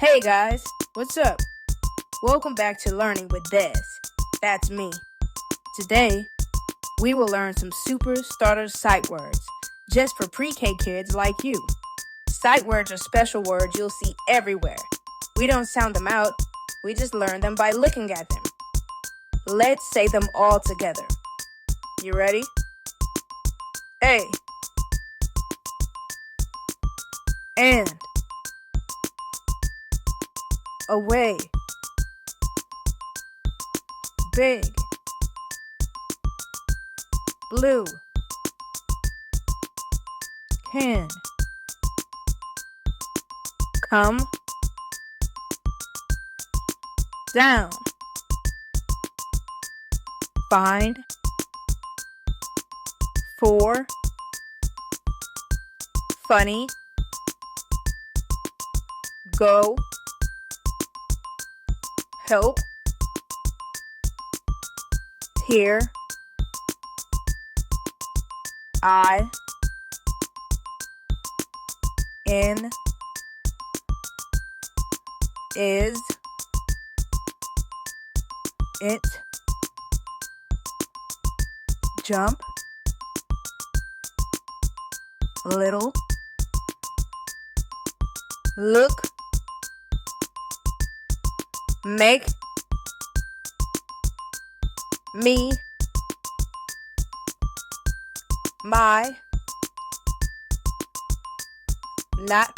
Hey guys, what's up? Welcome back to Learning with Des. That's me. Today, we will learn some super starter sight words just for pre-K kids like you. Sight words are special words you'll see everywhere. We don't sound them out, we just learn them by looking at them. Let's say them all together. You ready? A. And. Away. Big. Blue. Can. Come. Down. Find. For. Funny. Go. Help. Here. I. In. Is. It. Jump. Little. Look. Make. Me. My. Not.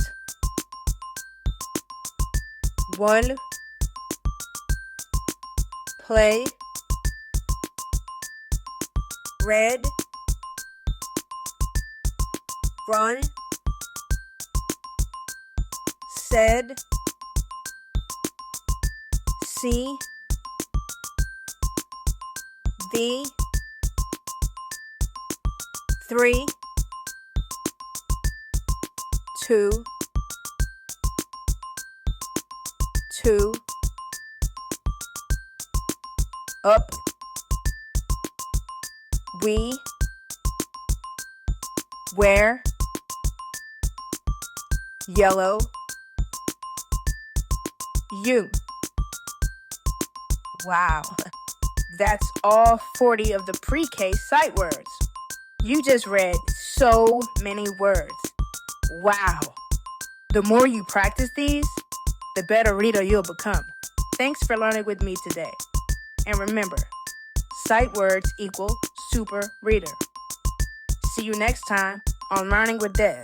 One. Play. Red. Run. Said. See. The. 3. 2. 2. Up. We. Where. Yellow. You. Wow, that's all 40 of the pre-K sight words. You just read so many words. Wow. The more you practice these, the better reader you'll become. Thanks for learning with me today. And remember, sight words equal super reader. See you next time on Learning with Des.